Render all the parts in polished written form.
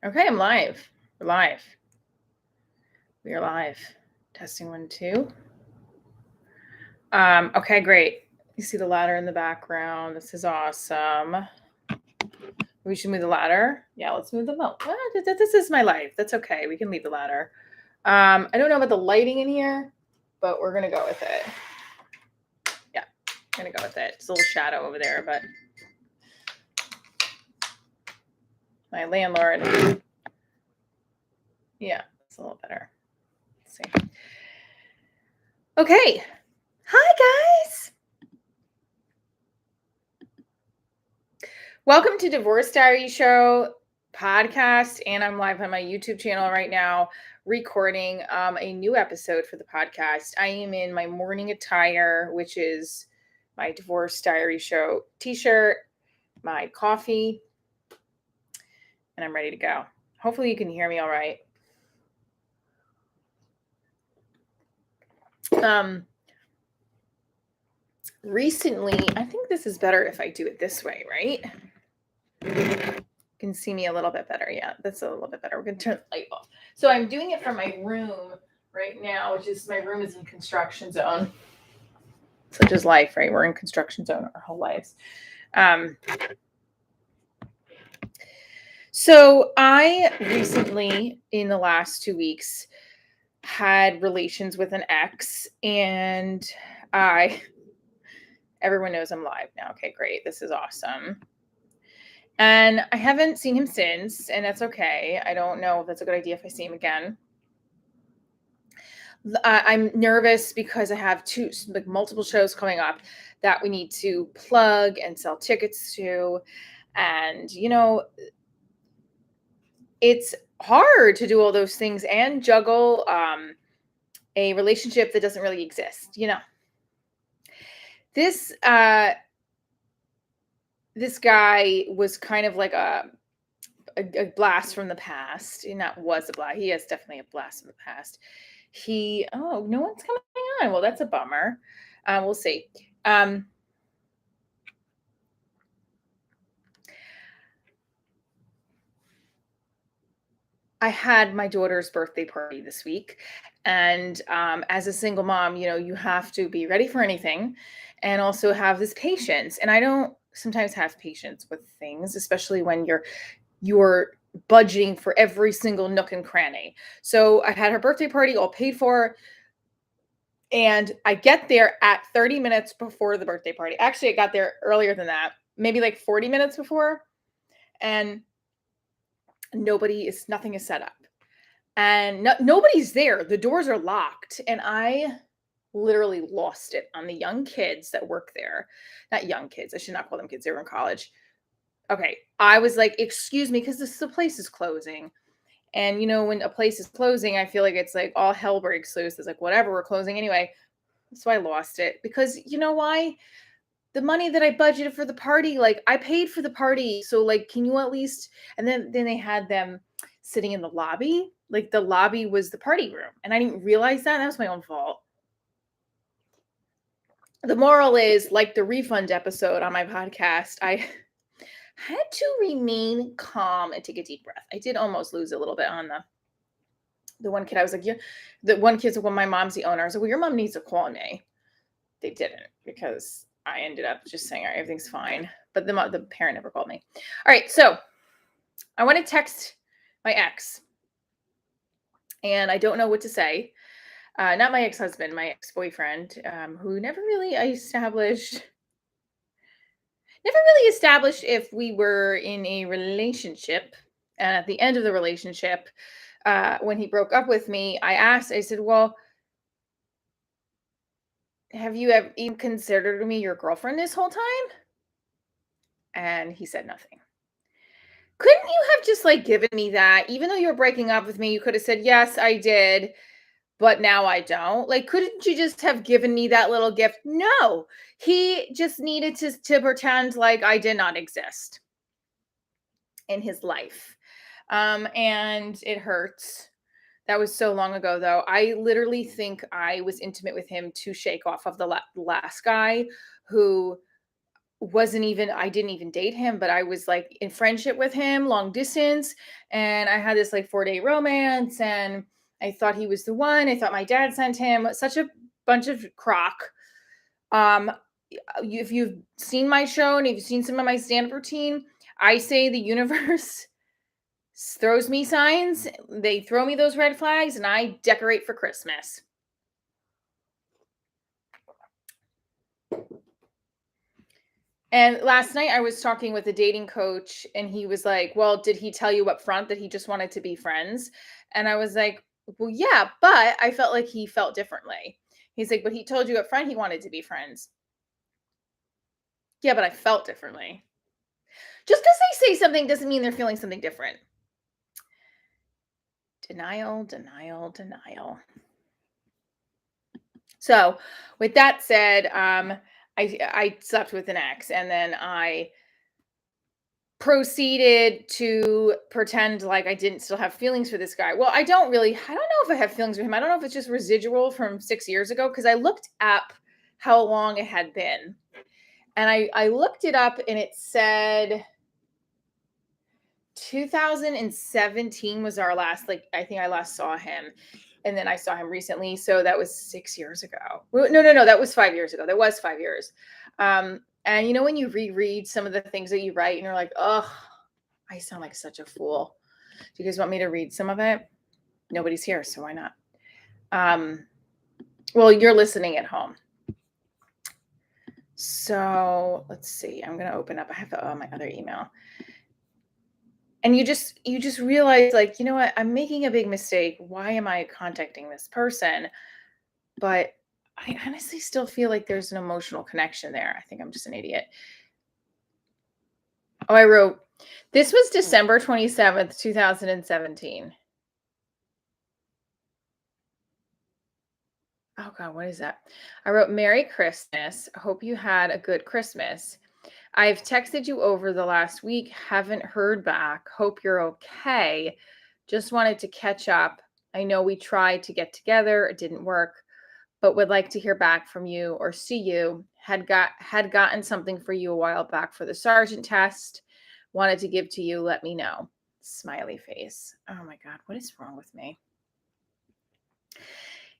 Okay, I'm live. We're live. We are live. Testing 1, 2. Okay, great. You see the ladder in the background. This is awesome. We should move the ladder. Yeah, let's move them up. This is my life. That's okay. We can leave the ladder. I don't know about the lighting in here, but we're gonna go with it. Yeah, I'm gonna go with it. It's a little shadow over there, but my landlord. Yeah, it's a little better. Let's see. Okay. Hi, guys. Welcome to Divorce Diary Show podcast, and I'm live on my YouTube channel right now recording a new episode for the podcast. I am in my morning attire, which is my Divorce Diary Show t-shirt, my coffee, and I'm ready to go. Hopefully you can hear me all right. Recently, I think this is better if I do it this way, right? You can see me a little bit better. Yeah, that's a little bit better. We're going to turn the light off. So I'm doing it from my room right now, which is my room is in construction zone. Such is life, right? We're in construction zone our whole lives. So I recently, in the last 2 weeks, had relations with an ex, and everyone knows I'm live now. Okay, great. This is awesome. And I haven't seen him since, and that's okay. I don't know if that's a good idea if I see him again. I'm nervous because I have multiple shows coming up that we need to plug and sell tickets to. And, it's hard to do all those things and juggle a relationship that doesn't really exist. This guy was kind of like a blast from the past. And that was a blast. He is definitely a blast from the past. No one's coming on. Well, that's a bummer. We'll see. I had my daughter's birthday party this week. And as a single mom, you have to be ready for anything and also have this patience. And I don't sometimes have patience with things, especially when you're budgeting for every single nook and cranny. So I had her birthday party all paid for. And I get there at 30 minutes before the birthday party. Actually, I got there earlier than that, maybe like 40 minutes before. And nothing is set up. And nobody's there. The doors are locked. And I literally lost it on the young kids that work there. Not young kids. I should not call them kids. They were in college. Okay. I was like, excuse me, because the place is closing. And, when a place is closing, I feel like it's like all hell breaks loose. It's like, whatever, we're closing anyway. So I lost it because you know why? The money that I budgeted for the party, like I paid for the party. So like, can you at least, and then they had them sitting in the lobby. Like the lobby was the party room. And I didn't realize that. That was my own fault. The moral is, like the refund episode on my podcast, I had to remain calm and take a deep breath. I did almost lose a little bit on the one kid. I was like, yeah, the one kid's when my mom's the owner. I was like, well, your mom needs to call me. They didn't because I ended up just saying, all right, everything's fine. But the parent never called me. All right, so I want to text my ex, and I don't know what to say. Not my ex-husband, my ex-boyfriend, who never really established if we were in a relationship. And at the end of the relationship, when he broke up with me, I said, well, have you ever even considered me your girlfriend this whole time? And he said nothing. Couldn't you have just like given me that? Even though you're breaking up with me, you could have said, yes, I did, but now I don't. Like, couldn't you just have given me that little gift? No, he just needed to pretend like I did not exist in his life. And it hurts. That was so long ago, though. I literally think I was intimate with him to shake off of the last guy who wasn't even I didn't even date him, but I was like in friendship with him, long distance, and I had this like 4-day romance, and I thought he was the one. I thought my dad sent him. Such a bunch of crock. Um, if you've seen my show and if you've seen some of my stand-up routine, I say the universe throws me signs. They throw me those red flags, and I decorate for Christmas. And last night I was talking with a dating coach, and he was like, "Well, did he tell you up front that he just wanted to be friends?" And I was like, "Well, yeah, but I felt like he felt differently." He's like, "But he told you up front he wanted to be friends." Yeah, but I felt differently. Just because they say something doesn't mean they're feeling something different. Denial, denial, denial. So, with that said, I slept with an ex, and then I proceeded to pretend like I didn't still have feelings for this guy. Well, I don't know if I have feelings for him. I don't know if it's just residual from 6 years ago because I looked up how long it had been. And I looked it up and it said 2017 was our last, like, I think I last saw him. And then I saw him recently. So that was 6 years ago. No. That was 5 years ago. That was 5 years. And you know, when you reread some of the things that you write and you're like, oh, I sound like such a fool. Do you guys want me to read some of it? Nobody's here, so why not? Well, you're listening at home. So let's see. I'm gonna open up. I have my other email. And you just realize, like, you know what? I'm making a big mistake. Why am I contacting this person? But I honestly still feel like there's an emotional connection there. I think I'm just an idiot. Oh, I wrote, this was December 27th, 2017. Oh God, what is that? I wrote, Merry Christmas. Hope you had a good Christmas. I've texted you over the last week. Haven't heard back. Hope you're okay. Just wanted to catch up. I know we tried to get together. It didn't work, but would like to hear back from you or see you. Had gotten something for you a while back for the sergeant test. Wanted to give to you. Let me know. Smiley face. Oh my God, what is wrong with me?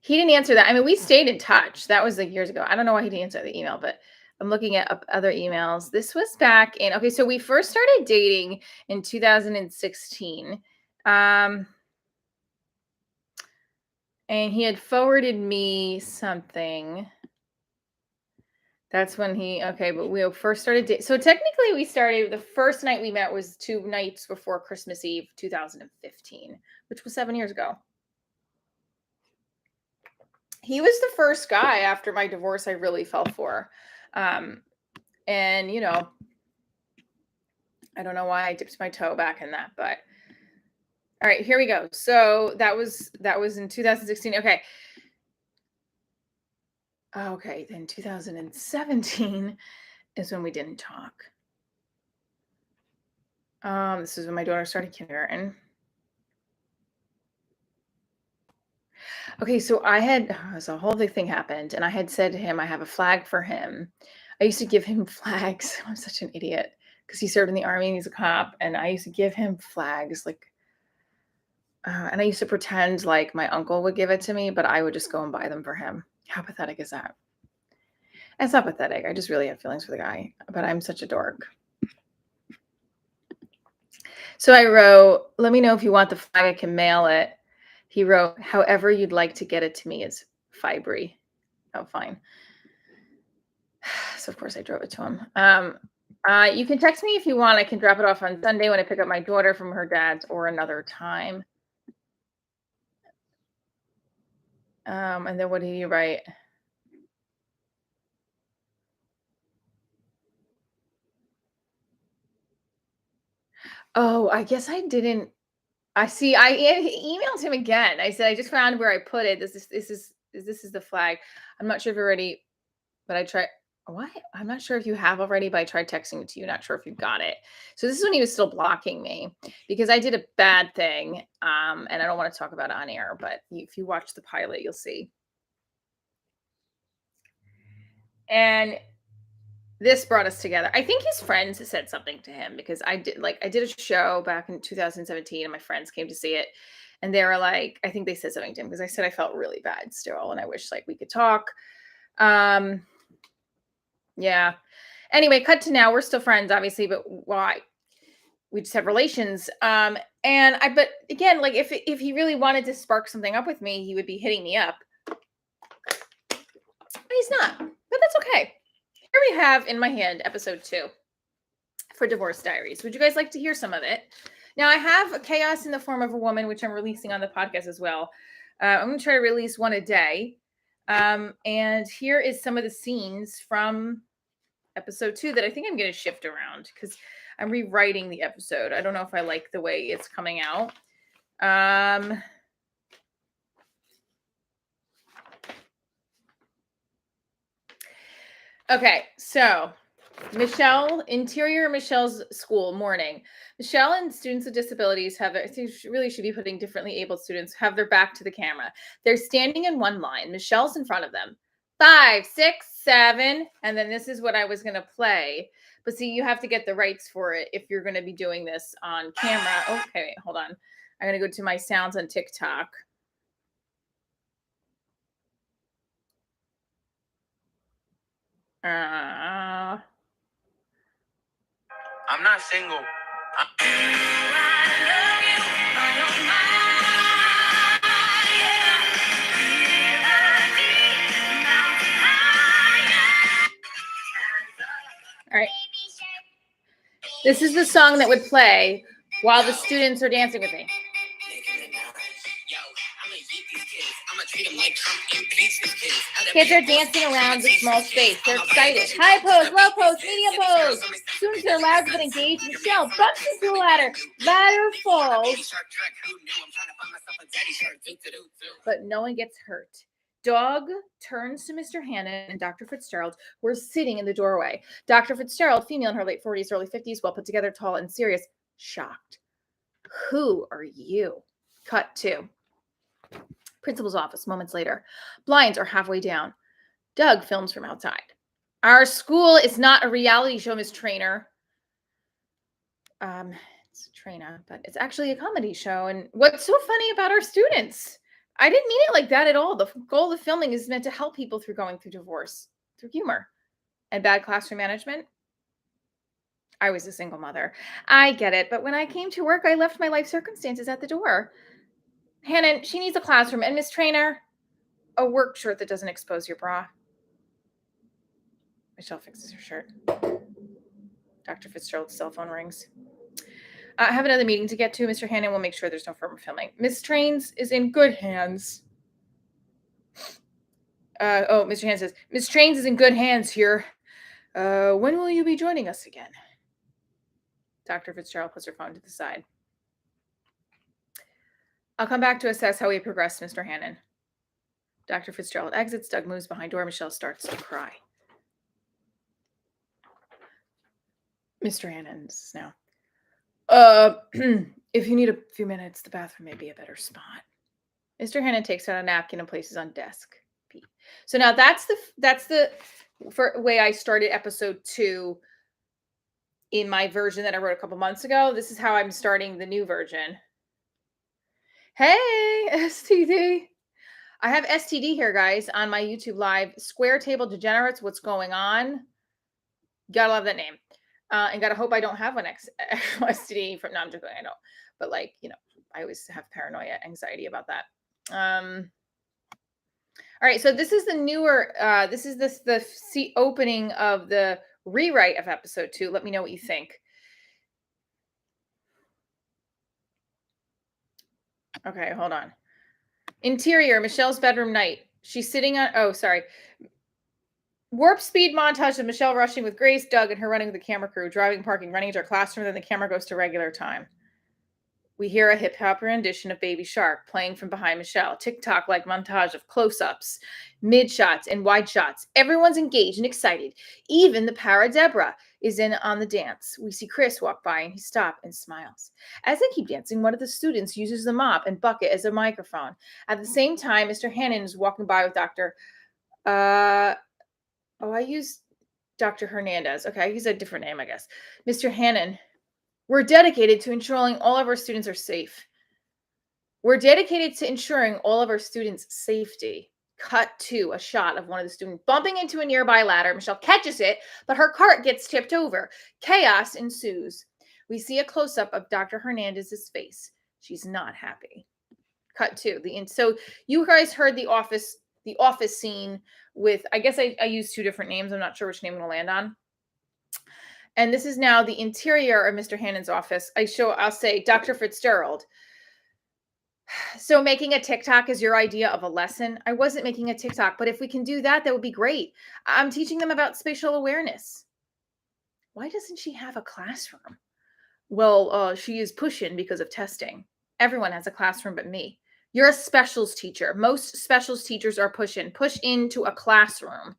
He didn't answer that. I mean, we stayed in touch. That was like years ago. I don't know why he didn't answer the email, but I'm looking at other emails. This was back in, okay, so we first started dating in 2016. Um, and he had forwarded me something. That's when okay, but we first started dating. So technically we started, the first night we met was 2 nights before Christmas Eve, 2015, which was 7 years ago. He was the first guy after my divorce I really fell for. And you know, I don't know why I dipped my toe back in that, but all right, here we go. So that was in 2016. Okay. Okay, then 2017 is when we didn't talk. This is when my daughter started kindergarten. Okay, so so a whole big thing happened, and I had said to him, I have a flag for him. I used to give him flags. I'm such an idiot because he served in the army and he's a cop, and I used to give him flags, like, and I used to pretend like my uncle would give it to me, but I would just go and buy them for him. How pathetic is that? It's not pathetic. I just really have feelings for the guy, but I'm such a dork. So I wrote, let me know if you want the flag. I can mail it. He wrote, however you'd like to get it to me is Fibry. Oh, fine. So of course I drove it to him. You can text me if you want. I can drop it off on Sunday when I pick up my daughter from her dad's or another time. And then what did you write? Oh, I guess I didn't. I see. I emailed him again. I said, I just found where I put it. This is the flag. I'm not sure if you're ready, but I tried. What? I'm not sure if you have already, but I tried texting it to you. Not sure if you got it. So this is when he was still blocking me because I did a bad thing. And I don't want to talk about it on air, but if you watch the pilot, you'll see. And This brought us together. I think his friends said something to him because I did a show back in 2017 and my friends came to see it. And they were like, I think they said something to him because I said I felt really bad still and I wish like we could talk. Um, yeah. Anyway, cut to now. We're still friends, obviously, but why? We just have relations. But again, like if he really wanted to spark something up with me, he would be hitting me up. But he's not. But that's okay. Here we have in my hand episode 2 for Divorce Diaries. Would you guys like to hear some of it? Now I have a chaos in the form of a woman, which I'm releasing on the podcast as well. I'm going to try to release one a day. And here is some of the scenes from episode 2 that I think I'm going to shift around because I'm rewriting the episode. I don't know if I like the way it's coming out. Okay, so Michelle's school morning. Michelle and students with disabilities I think really should be putting differently abled students, have their back to the camera. They're standing in one line. Michelle's in front of them. 5, 6, 7. And then this is what I was going to play. But see, you have to get the rights for it if you're going to be doing this on camera. Okay, wait, hold on. I'm going to go to my sounds on TikTok. I'm not single. All right. This is the song that would play while the students are dancing with me. Kids are dancing around the small space. They're excited. High pose, low pose, medium pose. Students are allowed but engaged. Michelle bumps into a ladder. Ladder falls. But no one gets hurt. Dog turns to Mr. Hannon and Dr. Fitzgerald, who are sitting in the doorway. Dr. Fitzgerald, female in her late 40s, early 50s, well put together, tall and serious, shocked. Who are you? Cut to principal's office moments later. Blinds are halfway down. Doug films from outside. Our school is not a reality show, Miss Trainer. It's Traina, but it's actually a comedy show. And what's so funny about our students? I didn't mean it like that at all. The goal of filming is meant to help people through going through divorce, through humor and bad classroom management. I was a single mother. I get it. But when I came to work, I left my life circumstances at the door. Hannon, she needs a classroom. And Miss Trainer, a work shirt that doesn't expose your bra. Michelle fixes her shirt. Dr. Fitzgerald's cell phone rings. I have another meeting to get to. Mr. Hannon will make sure there's no further filming. Miss Trains is in good hands. Mr. Hannon says, Miss Trains is in good hands here. When will you be joining us again? Dr. Fitzgerald puts her phone to the side. I'll come back to assess how we progress, Mr. Hannon. Dr. Fitzgerald exits. Doug moves behind door. Michelle starts to cry. Mr. Hannon says now, if you need a few minutes, the bathroom may be a better spot. Mr. Hannon takes out a napkin and places on desk. So now that's the way I started episode 2 in my version that I wrote a couple months ago. This is how I'm starting the new version. Hey, STD. I have STD here, guys, on my YouTube live. Square Table Degenerates, what's going on? Gotta love that name. And gotta hope I don't have one STD from, no, I'm joking, I don't. But like, I always have paranoia, anxiety about that. All right, so this is the newer, this is the opening of the rewrite of episode 2. Let me know what you think. Okay, hold on. Interior, Michelle's bedroom night. She's sitting on, warp speed montage of Michelle rushing with Grace, Doug, and her running with the camera crew, driving, parking, running into her classroom, then the camera goes to regular time. We hear a hip-hop rendition of Baby Shark playing from behind Michelle. TikTok-like montage of close-ups, mid-shots, and wide shots. Everyone's engaged and excited. Even the para Deborah is in on the dance. We see Chris walk by, and he stops and smiles. As they keep dancing, one of the students uses the mop and bucket as a microphone. At the same time, Mr. Hannon is walking by with Dr. Dr. Hernandez. Okay, he's a different name, I guess. Mr. Hannon, we're dedicated to ensuring all of our students are safe. We're dedicated to ensuring all of our students' safety. Cut to a shot of one of the students bumping into a nearby ladder. Michelle catches it, but her cart gets tipped over. Chaos ensues. We see a close up of Dr. Hernandez's face. She's not happy. Cut to so you guys heard the office scene with, I guess I used two different names. I'm not sure which name I'm gonna land on. And this is now the interior of Mr. Hannon's office. I'll say Dr. Fitzgerald. So making a TikTok is your idea of a lesson. I wasn't making a TikTok, but if we can do that, that would be great. I'm teaching them about spatial awareness. Why doesn't she have a classroom? Well, she is pushing because of testing. Everyone has a classroom but me. You're a specials teacher. Most specials teachers are pushing. Push into a classroom,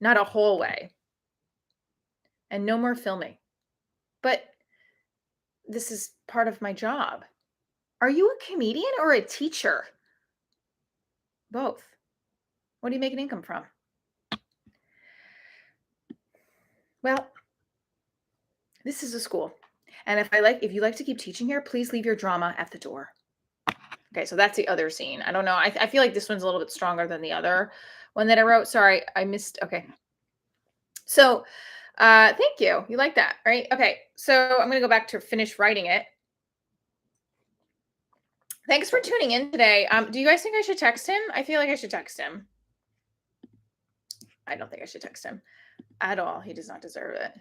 not a hallway. And no more filming. But this is part of my job. Are you a comedian or a teacher? Both. What do you make an income from? Well, this is a school. And if you like to keep teaching here, please leave your drama at the door. Okay, so that's the other scene. I don't know. I feel like this one's a little bit stronger than the other one that I wrote. Sorry, I missed. Okay. So thank you. You like that, right? Okay. So I'm gonna go back to finish writing it. Thanks for tuning in today. Do you guys think I should text him? I feel like I should text him. I don't think I should text him at all. He does not deserve it.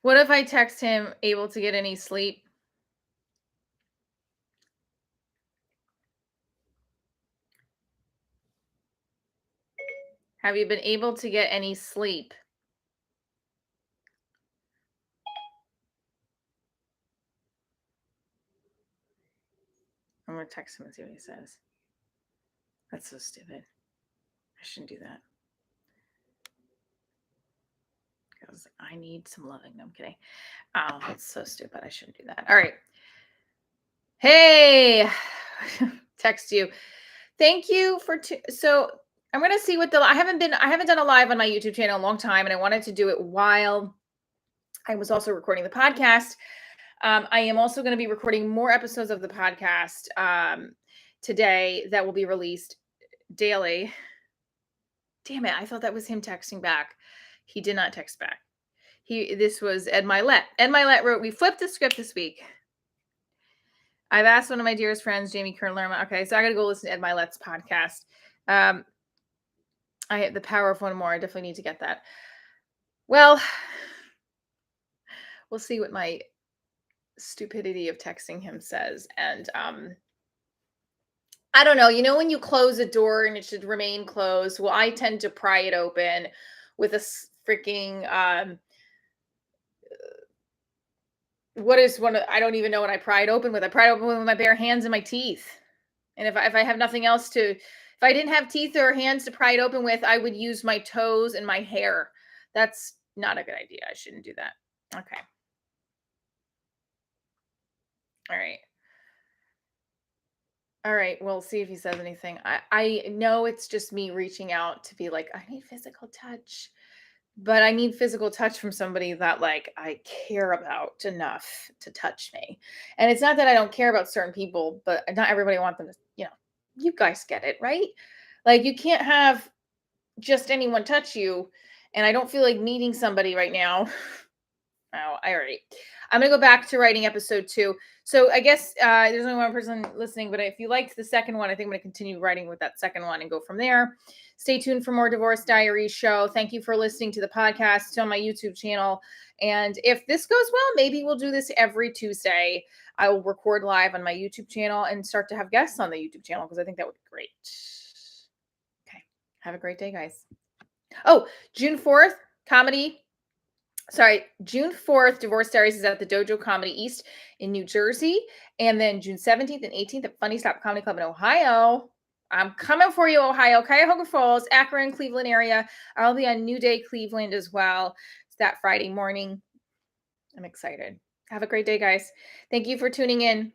What if I text him, able to get any sleep? Have you been able to get any sleep? I'm going to text him and see what he says. That's so stupid. I shouldn't do that. Because I need some loving. No, I'm kidding. Oh, that's so stupid. I shouldn't do that. All right. Hey, text you. Thank you for so I'm gonna see what I haven't done a live on my YouTube channel in a long time, and I wanted to do it while I was also recording the podcast. I am also going to be recording more episodes of the podcast today that will be released daily. Damn it! I thought that was him texting back. He did not text back. This was Ed Milet. Ed Milet wrote, "We flipped the script this week. I've asked one of my dearest friends, Jamie Kern-Lerma." Okay, so I got to go listen to Ed Milet's podcast. I have the power of one more. I definitely need to get that. Well, we'll see what my stupidity of texting him says. And I don't know. You know when you close a door and it should remain closed? Well, I tend to pry it open with a freaking what is one of, I don't even know what I pry it open with. I pry it open with my bare hands and my teeth. And if I have nothing else to, if I didn't have teeth or hands to pry it open with, I would use my toes and my hair. That's not a good idea. I shouldn't do that. Okay. All right. All right. We'll see if he says anything. I know it's just me reaching out to be like, I need physical touch. But I need physical touch from somebody that like I care about enough to touch me. And it's not that I don't care about certain people, but not everybody wants them to, you guys get it, right? Like you can't have just anyone touch you. And I don't feel like meeting somebody right now. Oh, all right. I'm gonna go back to writing episode 2. So I guess there's only one person listening, but if you liked the second one, I think I'm gonna continue writing with that second one and go from there. Stay tuned for more Divorce Diaries show. Thank you for listening to the podcast on my YouTube channel. And if this goes well, maybe we'll do this every Tuesday. I will record live on my YouTube channel and start to have guests on the YouTube channel because I think that would be great. Okay. Have a great day, guys. Oh, June 4th, June 4th, Divorce Diaries is at the Dojo Comedy East in New Jersey. And then June 17th and 18th at Funny Stop Comedy Club in Ohio. I'm coming for you, Ohio, Cuyahoga Falls, Akron, Cleveland area. I'll be on New Day, Cleveland as well. It's that Friday morning. I'm excited. Have a great day, guys. Thank you for tuning in.